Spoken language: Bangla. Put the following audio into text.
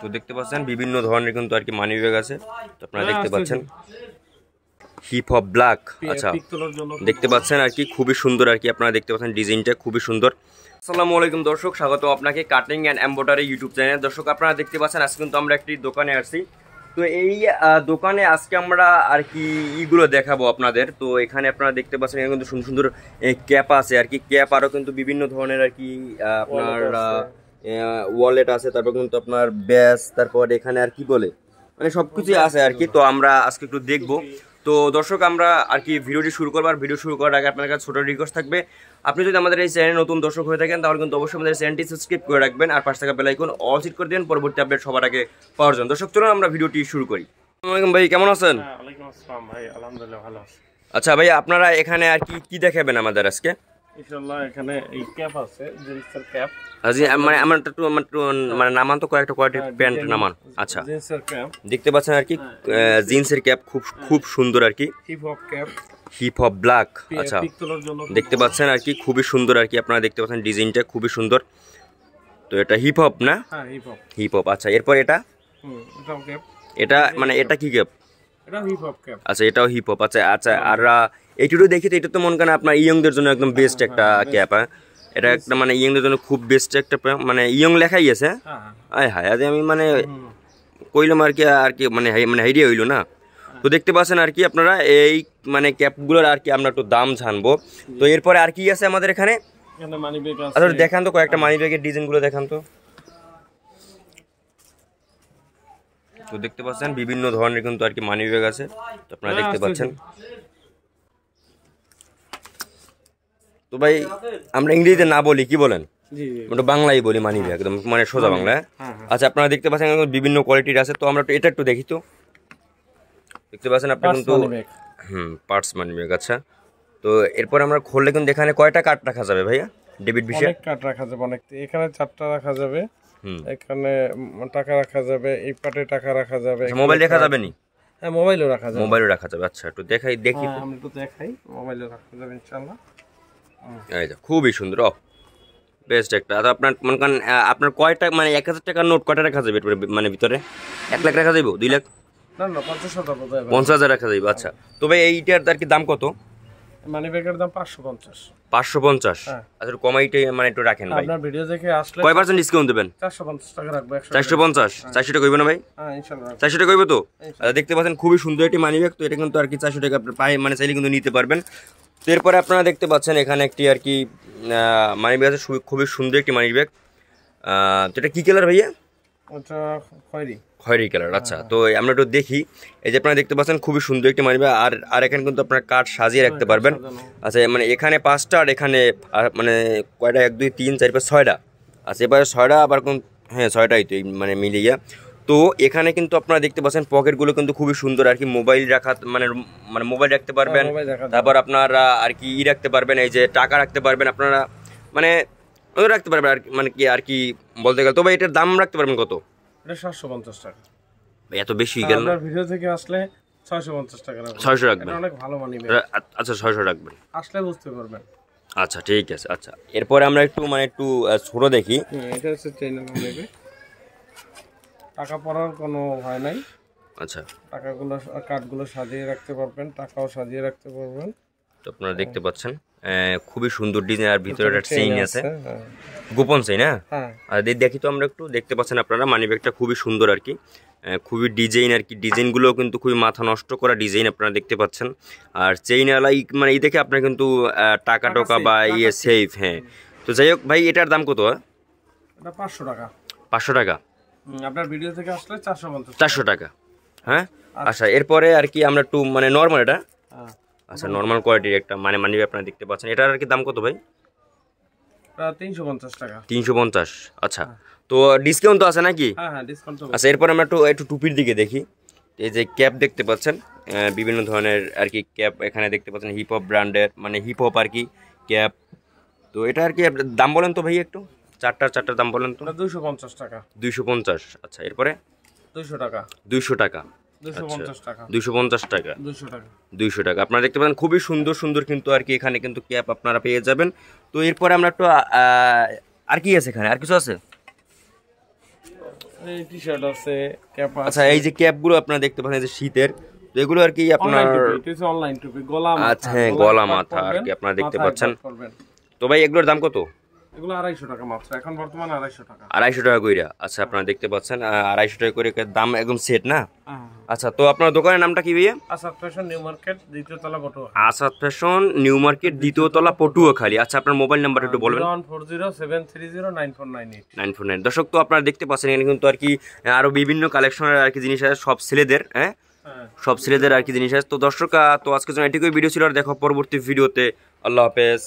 তো দেখতে পাচ্ছেন বিভিন্ন ধরনের কিন্তু আর কি মানি ব্যাগ আছে। তো আপনারা দেখতে পাচ্ছেন হিপ হপ ব্ল্যাক। আচ্ছা দেখতে পাচ্ছেন আর কি খুবই সুন্দর আর কি, আপনারা দেখতে পাচ্ছেন ডিজাইনটা খুবই সুন্দর। আসসালামু আলাইকুম দর্শক, স্বাগত আপনাকে cutting and embroidery YouTube channel. দর্শক আপনারা দেখতে পাচ্ছেন আজকে কিন্তু আমরা একটি দোকানে আসছি। তো এই দোকানে আজকে আমরা আর কি ইগুলো দেখাবো আপনাদের। তো এখানে আপনারা দেখতে পাচ্ছেন এখানে কিন্তু সুন্দর সুন্দর ক্যাপ আছে আর কি, ক্যাপ আরও কিন্তু বিভিন্ন ধরনের আর কি আপনার ওয়ালেট আছে, তারপর কিন্তু আপনার ব্যাস, তারপর এখানে আর কি বলে মানে সব কিছুই আছে আর কি। তো আমরা আজকে একটু দেখবো। তো দর্শক আমরা আর কি ভিডিওটি শুরু করবো। আর ভিডিও শুরু করার আগে আপনার কাছে ছোটো রিকোয়েস্ট থাকবে, আপনি যদি আমাদের এই চ্যানেলে নতুন দর্শক হয়ে থাকেন তাহলে কিন্তু অবশ্যই আমাদের চ্যানেলটি সাবস্ক্রাইব করে রাখবেন আর পাশে থাকা বেল আইকন অল সিট করে দেন পরবর্তী আপডেট সবার আগে পাওয়ার জন্য। দর্শক চলুন আমরা ভিডিওটি শুরু করি। আসসালামু আলাইকুম ভাই, কেমন আছেন? ওয়ালাইকুম আসসালাম ভাই, আলহামদুলিল্লাহ ভালো আছি। আচ্ছা ভাই, আপনারা এখানে আর কি কি দেখাবেন আমাদের আজকে? ইনশাআল্লাহ এখানে এই ক্যাপ আছে, জিন্সের ক্যাপ। আজি মানে আমার একটু মানে নামান তো কয়েকটা কোয়ালিটির প্যান্ট নামান। আচ্ছা জিন্সের ক্যাপ দেখতে পাচ্ছেন আর কি জিন্সের ক্যাপ খুব খুব সুন্দর আর কি, hip hop cap, hip hop black. আচ্ছা পিস্তলের জন্য দেখতে পাচ্ছেন আর কি খুবই সুন্দর আর কি, আপনারা দেখতে পাচ্ছেন ডিজাইনটা খুবই সুন্দর। তো এটা হিপ হপ না? হ্যাঁ হিপ হপ। Hip hop. আচ্ছা এরপর এটা এটাও ক্যাপ। এটা মানে এটা কি ক্যাপ? এটা হিপ হপ ক্যাপ। আচ্ছা এটাও হিপ হপ। আচ্ছা আচ্ছা আর এইটুকু দেখি তো এটা তো মনে করেন আপনার ইয়ংদের জন্য একদম বেস্ট একটা ক্যাপ। হ্যাঁ এটা একটা মানে ইয়ংদের জন্য খুব বেস্ট একটা মানে ইয়ং লেখাই আছে। হ্যাঁ হ্যাঁ আজ আমি মানে কইলাম আর কি মানে মানে হাইডিয়া হইলো না। তো দেখতে পাচ্ছেন আর কি আপনারা এই মানে ক্যাপগুলোর আর কি আমরা একটু দাম জানবো। তো এরপরে আর কি আছে আমাদের এখানে? মানি ব্যাগ আছে। আচ্ছা দেখান তো কয়েকটা মানি ব্যাগের ডিজাইনগুলো দেখান তো। তো দেখতে পাচ্ছেন বিভিন্ন ধরনের কিন্তু আর কি মানি ব্যাগ আছে। তো আপনারা দেখতে পাচ্ছেন। তো ভাই আমরা ইংরেজিতে না বলি, কি বলেন? ওটা বাংলাই বলি, মানি ব্যাগ একদম মানে সোজা বাংলা। আচ্ছা আপনারা দেখতে পাচ্ছেন বিভিন্ন কোয়ালিটির আছে। তো আমরা এটা একটু দেখি তো। দেখতে পাচ্ছেন আপনি কিন্তু পার্টস মানি ব্যাগ। আচ্ছা তো এরপর আমরা খুললে কিন্তু এখানে কয়টা কার্ড রাখা যাবে ভাইয়া? ডেবিট ভিসা অনেক কার্ড রাখা যাবে, অনেক। এখানে 4টা রাখা যাবে, এখানে টাকা রাখা যাবে, এই পাটে টাকা রাখা যাবে। মোবাইল রাখা যাবে নি? হ্যাঁ মোবাইলও রাখা যাবে, মোবাইলও রাখা যাবে। আচ্ছা একটু দেখাই দেখি, আমি একটু দেখাই। মোবাইলও রাখা যাবে ইনশাআল্লাহ। এই যে খুবই সুন্দর, বেস্ট একটা। আর আপনার মনে করেন আপনার কয়টা মানে 1000 টাকার নোট কয়টা রাখা যাবে মানে ভিতরে? 1 লাখ রাখা যাবে? 2 লাখ? না না 50,000 50,000 রাখা যাবে। আচ্ছা তবে এইটার আর কি দাম কত? মানি ব্যাগের দাম 550। 550? আচ্ছা কমাইটাই মানে একটু রাখেন ভাই। আপনার ভিডিও দেখে আসলে কয় পার্সেন্ট ডিসকাউন্ট দেবেন? 450 টাকা রাখবো। 450? 400 টাকা হইবে না ভাই? হ্যাঁ ইনশাআল্লাহ 400 টাকা হইবে তো? দেখতে পাচ্ছেন খুবই সুন্দর একটি মানি ব্যাগ। তো এটা কিন্তু আর কি 400 টাকা আপনার পায়ে মানে চাইলে কিন্তু নিতে পারবেন। তো এরপরে আপনারা দেখতে পাচ্ছেন এখানে একটি আর কি মানি ব্যাগ আছে, খুবই সুন্দর একটি মানি ব্যাগ। তো এটা কি কালার ভাইয়া? ওটা খয়েরি, খয়েরি কালার। আচ্ছা তো আমরা একটু দেখি। এই যে আপনারা দেখতে পাচ্ছেন খুবই সুন্দর একটি মানি ব্যাগ। আর এখানে কিন্তু আপনার কার্ড সাজিয়ে রাখতে পারবেন। আচ্ছা মানে এখানে 5টা আর এখানে মানে কয়টা? 1 2 3 4 5 6টা। আচ্ছা এবারে 6টা আবার কোন, হ্যাঁ 6টাই তো মানে মিলিয়ে। তো এখানে কিন্তু আপনারা দেখতে পাচ্ছেন পকেটগুলো কিন্তু খুবই সুন্দর আর কি, মোবাইল রাখা মানে মানে মোবাইল রাখতে পারবেন, তারপর আপনারা আর কি রাখতে পারবেন, এই যে টাকা রাখতে পারবেন আপনারা মানে রাখতে পারবেন আর মানে কি আর কি বলতে গেলে। তবে এটার দাম রাখতে পারবেন কত? এটা 750 টাকা। এত বেশি গেল না? আপনার ভিডিও থেকে আসলে 650 টাকা রাখবেন। 600 রাখবেন? এটা অনেক ভালো মানি ব্যাগ। আচ্ছা 600 রাখবেন, আসলে বুঝতে পারবেন। আচ্ছা ঠিক আছে। আচ্ছা এরপরে আমরা একটু মানে একটু ছোট দেখি। এটা হচ্ছে চ্যানেল মানি ব্যাগ, টাকা পড়ার কোনো ভয় নাই। আচ্ছা টাকাগুলো কার্ডগুলো সাজিয়ে রাখতে পারবেন, টাকাও সাজিয়ে রাখতে পারবেন। তো আপনারা দেখতে পাচ্ছেন খুবই সুন্দর ডিজাইন, আর ভিতরে একটা চেইন আছে, গোপন চেইন। হ্যাঁ আর দেখি তো আমরা একটু। দেখতে পাচ্ছেন আপনারা মানি ব্যাগটা খুবই সুন্দর আর কি, খুবই ডিজাইন আর কি, ডিজাইনগুলো কিন্তু খুবই মাথা নষ্ট করা ডিজাইন আপনারা দেখতে পাচ্ছেন। আর চেইনওয়ালা মানে এই দেখে আপনার কিন্তু টাকা টোকা বা ইয়ে সেফ। হ্যাঁ তো যাই হোক ভাই এটার দাম কত? এটা 500 টাকা। 500 টাকা? আপনার ভিডিও থেকে আসলে 450। 400 টাকা? হ্যাঁ আচ্ছা এরপরে আর কি আমরা একটু মানে নর্মাল এটা, আচ্ছা নর্মাল কোয়ালিটির একটা মানে মানি ব্যাগ আপনারা দেখতে পাচ্ছেন। এটার আর কি দাম কত ভাই? 350 টাকা। 350? আচ্ছা তো ডিসকাউন্ট তো আছে নাকি? হ্যাঁ হ্যাঁ ডিসকাউন্ট তো। আচ্ছা এরপর আমরা একটু টুপির দিকে দেখি। এই যে ক্যাপ দেখতে পাচ্ছেন বিভিন্ন ধরনের আর কি ক্যাপ এখানে দেখতে পাচ্ছেন, হিপ হপ ব্র্যান্ডের মানে হিপ হপ আর কি ক্যাপ। তো এটা আর কি দাম বলেন তো ভাই একটু, চারটার দাম বলেন তো। 250 টাকা। 250? আচ্ছা এরপরে 200 টাকা। 200 টাকা? 250 টাকা। 250 টাকা? 200 টাকা। 200 টাকা। আপনারা দেখতে পাচ্ছেন খুবই সুন্দর সুন্দর কিন্তু আর কি এখানে কিন্তু ক্যাপ আপনারা পেয়ে যাবেন। তো এরপরে আমরা একটু আর কি আছে এখানে, আর কিছু আছে? এই টি-শার্ট আছে, ক্যাপ আছে। আচ্ছা এই যে ক্যাপগুলো আপনারা দেখতে পাচ্ছেন যে শীতের, তো এগুলো আর কি আপনার অনলাইন টুপি, গলা মাথা। আচ্ছা হ্যাঁ, গলা মাথা আর কি আপনারা দেখতে পাচ্ছেন। তো ভাই এগুলোর দাম কত? এগুলো 250 টাকা মাত্র, এখন বর্তমানে 250 টাকা। 250 টাকা কইরা। আচ্ছা আপনারা দেখতে পাচ্ছেন 250 টাকা করে দাম, একদম সেট না? আচ্ছা তো আপনার দোকানের নামটা কি ভাইয়া? আসাদ ফ্যাশন নিউ মার্কেট, দ্বিতীয় তলা, পটুয়া। আসাদ ফ্যাশন নিউ মার্কেট, দ্বিতীয় তলা, পটুয়াখালী। আচ্ছা আপনার মোবাইল নাম্বার একটু বলবেন। 01407309498 949। দর্শক তো আপনারা দেখতে পাচ্ছেন এখানে কিন্তু আর কি আরো বিভিন্ন কালেকশনের আর কি জিনিস আছে, সব ছেলেদের, হ্যাঁ সব ছেলেদের আর কি জিনিস আছে। তো দর্শক তো আজকের জন্য এটুকুই ভিডিও ছিল, আর দেখো পরবর্তী ভিডিওতে। আল্লাহ হাফেজ।